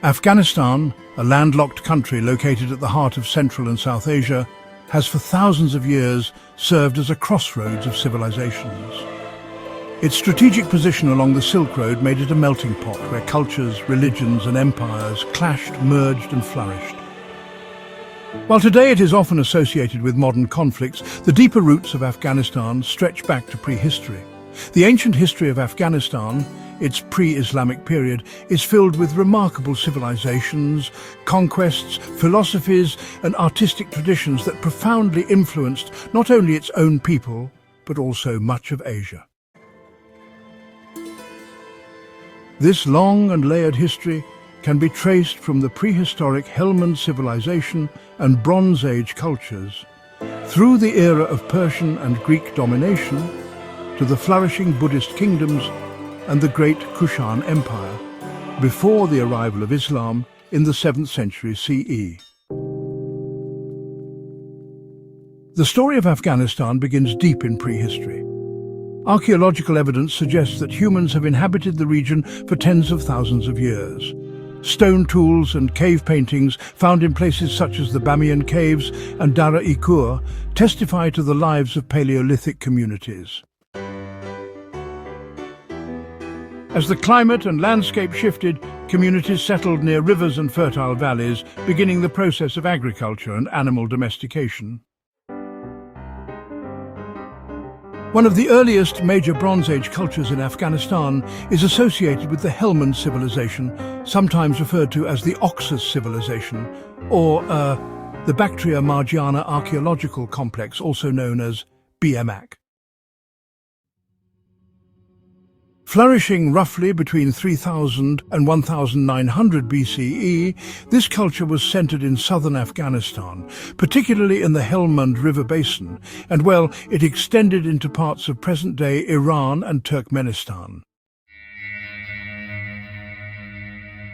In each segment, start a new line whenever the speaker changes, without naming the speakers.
Afghanistan, a landlocked country located at the heart of Central and South Asia, has for thousands of years served as a crossroads of civilizations. Its strategic position along the Silk Road made it a melting pot where cultures, religions and empires clashed, merged and flourished. While today it is often associated with modern conflicts, the deeper roots of Afghanistan stretch back to prehistory. The ancient history of Afghanistan, its pre-Islamic period, is filled with remarkable civilizations, conquests, philosophies and artistic traditions that profoundly influenced not only its own people, but also much of Asia. This long and layered history can be traced from the prehistoric Helmand civilization and Bronze Age cultures, through the era of Persian and Greek domination, to the flourishing Buddhist kingdoms and the great Kushan Empire, before the arrival of Islam in the 7th century CE. The story of Afghanistan begins deep in prehistory. Archaeological evidence suggests that humans have inhabited the region for tens of thousands of years. Stone tools and cave paintings found in places such as the Bamiyan caves and Dara-e-Kur testify to the lives of Paleolithic communities. As the climate and landscape shifted, communities settled near rivers and fertile valleys, beginning the process of agriculture and animal domestication. One of the earliest major Bronze Age cultures in Afghanistan is associated with the Helmand civilization, sometimes referred to as the Oxus civilization, or the Bactria-Margiana archaeological complex, also known as BMAC. Flourishing roughly between 3000 and 1900 BCE, this culture was centered in southern Afghanistan, particularly in the Helmand River basin, and well, it extended into parts of present-day Iran and Turkmenistan.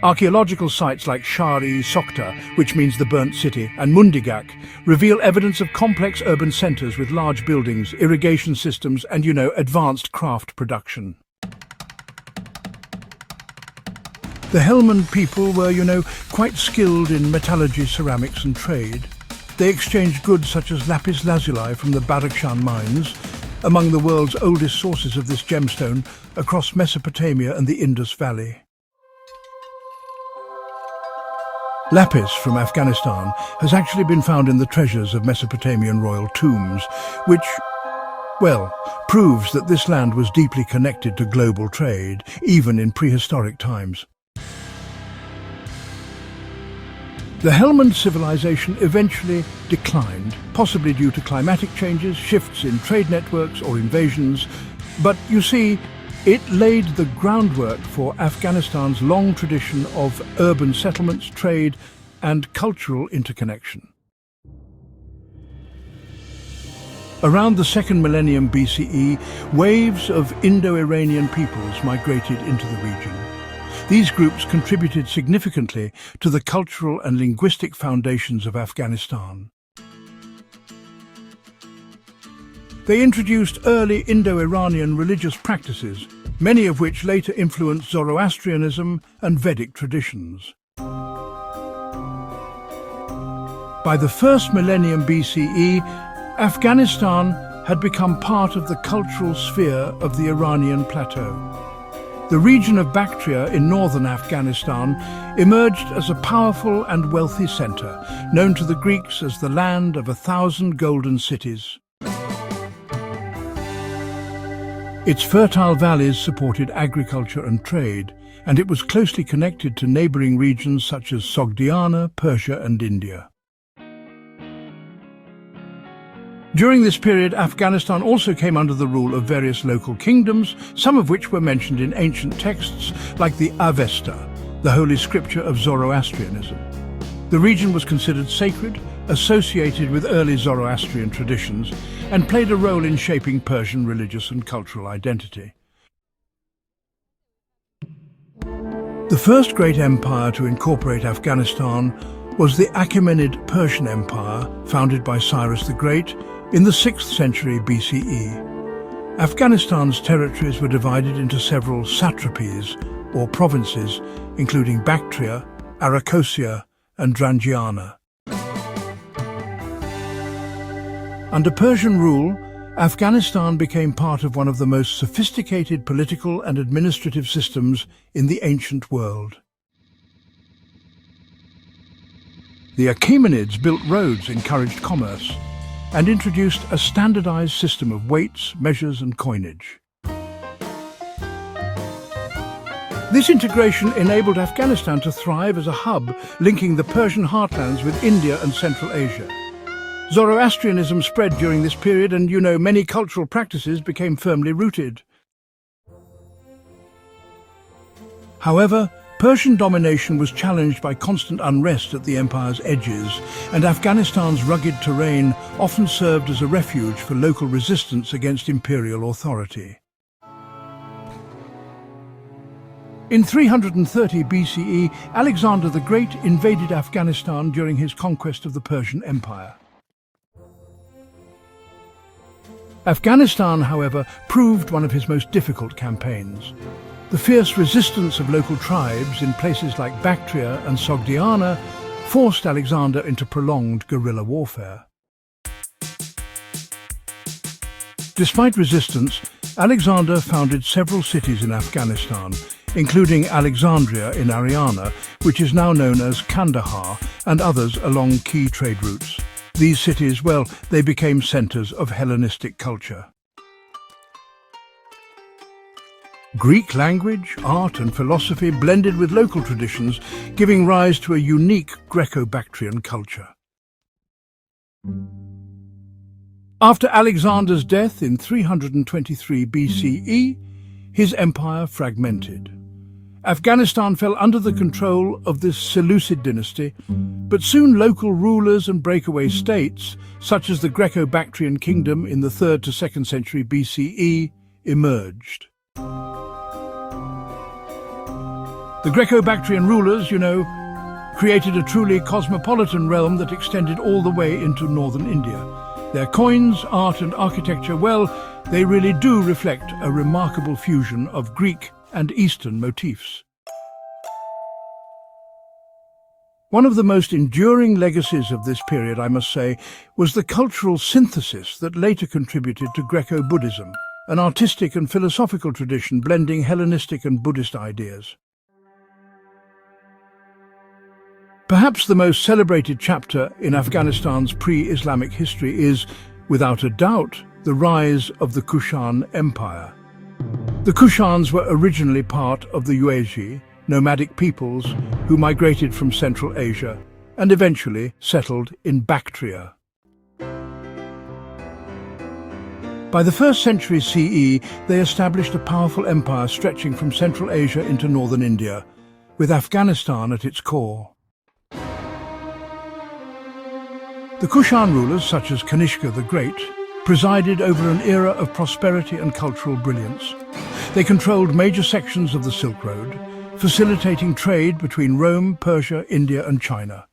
Archaeological sites like Shari-Sokta, which means the burnt city, and Mundigak reveal evidence of complex urban centers with large buildings, irrigation systems, and, advanced craft production. The Helmand people were, quite skilled in metallurgy, ceramics and trade. They exchanged goods such as lapis lazuli from the Badakhshan mines, among the world's oldest sources of this gemstone, across Mesopotamia and the Indus Valley. Lapis from Afghanistan has actually been found in the treasures of Mesopotamian royal tombs, which, proves that this land was deeply connected to global trade, even in prehistoric times. The Helmand civilization eventually declined, possibly due to climatic changes, shifts in trade networks or invasions, but you see, it laid the groundwork for Afghanistan's long tradition of urban settlements, trade and cultural interconnection. Around the 2nd millennium BCE, waves of Indo-Iranian peoples migrated into the region. These groups contributed significantly to the cultural and linguistic foundations of Afghanistan. They introduced early Indo-Iranian religious practices, many of which later influenced Zoroastrianism and Vedic traditions. By the 1st millennium BCE, Afghanistan had become part of the cultural sphere of the Iranian plateau. The region of Bactria in northern Afghanistan emerged as a powerful and wealthy center, known to the Greeks as the land of 1,000 golden cities. Its fertile valleys supported agriculture and trade, and it was closely connected to neighboring regions such as Sogdiana, Persia and India. During this period, Afghanistan also came under the rule of various local kingdoms, some of which were mentioned in ancient texts like the Avesta, the holy scripture of Zoroastrianism. The region was considered sacred, associated with early Zoroastrian traditions, and played a role in shaping Persian religious and cultural identity. The first great empire to incorporate Afghanistan was the Achaemenid Persian Empire, founded by Cyrus the Great in the 6th century BCE. Afghanistan's territories were divided into several satrapies, or provinces, including Bactria Arachosia and Drangiana. Under Persian rule, Afghanistan became part of one of the most sophisticated political and administrative systems in the ancient world. The Achaemenids built roads, encouraged commerce, and introduced a standardized system of weights, measures, and coinage. This integration enabled Afghanistan to thrive as a hub linking the Persian heartlands with India and Central Asia. Zoroastrianism spread during this period and, many cultural practices became firmly rooted. However, Persian domination was challenged by constant unrest at the empire's edges, and Afghanistan's rugged terrain often served as a refuge for local resistance against imperial authority. In 330 BCE, Alexander the Great invaded Afghanistan during his conquest of the Persian Empire. Afghanistan, however, proved one of his most difficult campaigns. The fierce resistance of local tribes in places like Bactria and Sogdiana forced Alexander into prolonged guerrilla warfare. Despite resistance, Alexander founded several cities in Afghanistan, including Alexandria in Ariana, which is now known as Kandahar, and others along key trade routes. These cities, they became centers of Hellenistic culture. Greek language, art and philosophy blended with local traditions, giving rise to a unique Greco-Bactrian culture. After Alexander's death in 323 BCE, his empire fragmented. Afghanistan fell under the control of this Seleucid dynasty, but soon local rulers and breakaway states, such as the Greco-Bactrian kingdom in the 3rd to 2nd century BCE, emerged. The Greco-Bactrian rulers, created a truly cosmopolitan realm that extended all the way into northern India. Their coins, art and architecture, they really do reflect a remarkable fusion of Greek and Eastern motifs. One of the most enduring legacies of this period, I must say, was the cultural synthesis that later contributed to Greco-Buddhism, an artistic and philosophical tradition blending Hellenistic and Buddhist ideas. Perhaps the most celebrated chapter in Afghanistan's pre-Islamic history is, without a doubt, the rise of the Kushan Empire. The Kushans were originally part of the Yuezhi, nomadic peoples who migrated from Central Asia and eventually settled in Bactria. By the 1st century CE, they established a powerful empire stretching from Central Asia into northern India, with Afghanistan at its core. The Kushan rulers, such as Kanishka the Great, presided over an era of prosperity and cultural brilliance. They controlled major sections of the Silk Road, facilitating trade between Rome, Persia, India and China.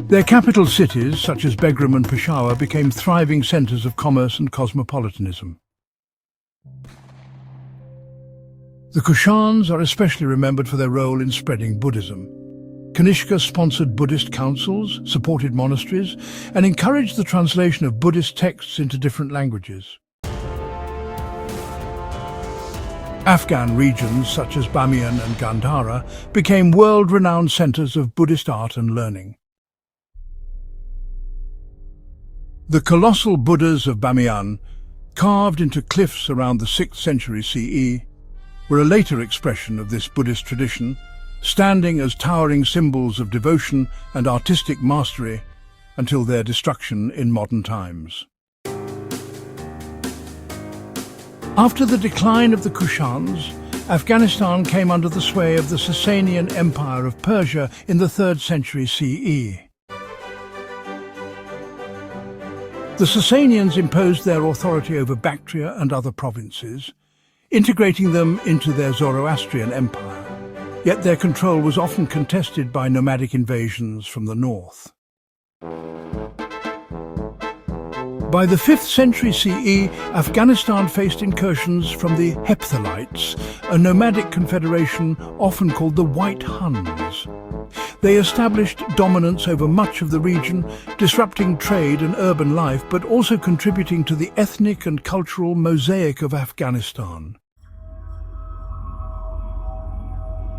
Their capital cities, such as Begram and Peshawar, became thriving centers of commerce and cosmopolitanism. The Kushans are especially remembered for their role in spreading Buddhism. Kanishka sponsored Buddhist councils, supported monasteries, and encouraged the translation of Buddhist texts into different languages. Afghan regions such as Bamiyan and Gandhara became world-renowned centers of Buddhist art and learning. The colossal Buddhas of Bamiyan, carved into cliffs around the 6th century CE, were a later expression of this Buddhist tradition, standing as towering symbols of devotion and artistic mastery until their destruction in modern times. After the decline of the Kushans, Afghanistan came under the sway of the Sasanian Empire of Persia in the 3rd century CE. The Sasanians imposed their authority over Bactria and other provinces, integrating them into their Zoroastrian empire. Yet their control was often contested by nomadic invasions from the north. By the 5th century CE, Afghanistan faced incursions from the Hephthalites, a nomadic confederation often called the White Huns. They established dominance over much of the region, disrupting trade and urban life, but also contributing to the ethnic and cultural mosaic of Afghanistan.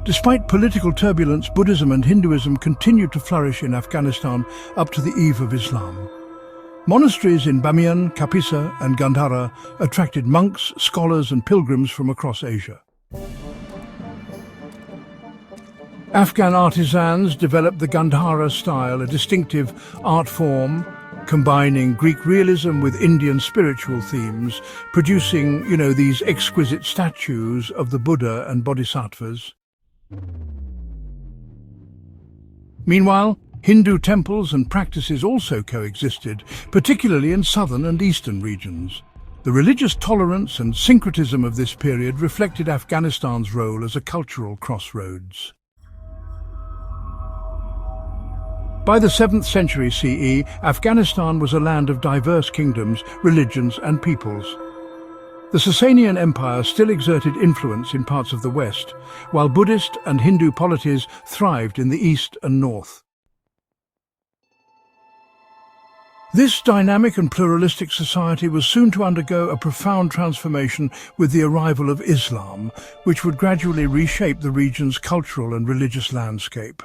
Despite political turbulence, Buddhism and Hinduism continued to flourish in Afghanistan up to the eve of Islam. Monasteries in Bamiyan, Kapisa and Gandhara attracted monks, scholars and pilgrims from across Asia. Afghan artisans developed the Gandhara style, a distinctive art form combining Greek realism with Indian spiritual themes, producing, these exquisite statues of the Buddha and Bodhisattvas. Meanwhile, Hindu temples and practices also coexisted, particularly in southern and eastern regions. The religious tolerance and syncretism of this period reflected Afghanistan's role as a cultural crossroads. By the 7th century CE, Afghanistan was a land of diverse kingdoms, religions and peoples. The Sasanian Empire still exerted influence in parts of the West, while Buddhist and Hindu polities thrived in the east and north. This dynamic and pluralistic society was soon to undergo a profound transformation with the arrival of Islam, which would gradually reshape the region's cultural and religious landscape.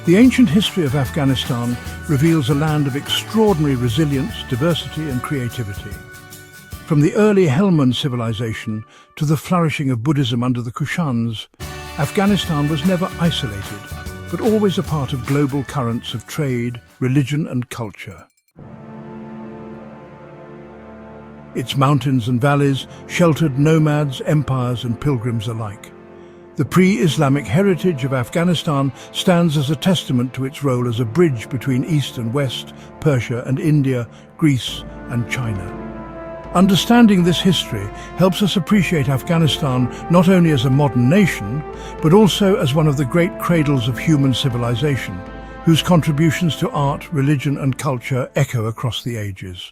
The ancient history of Afghanistan reveals a land of extraordinary resilience, diversity and creativity. From the early Helmand civilization to the flourishing of Buddhism under the Kushans, Afghanistan was never isolated, but always a part of global currents of trade, religion and culture. Its mountains and valleys sheltered nomads, empires and pilgrims alike. The pre-Islamic heritage of Afghanistan stands as a testament to its role as a bridge between East and West, Persia and India, Greece and China. Understanding this history helps us appreciate Afghanistan not only as a modern nation, but also as one of the great cradles of human civilization, whose contributions to art, religion and culture echo across the ages.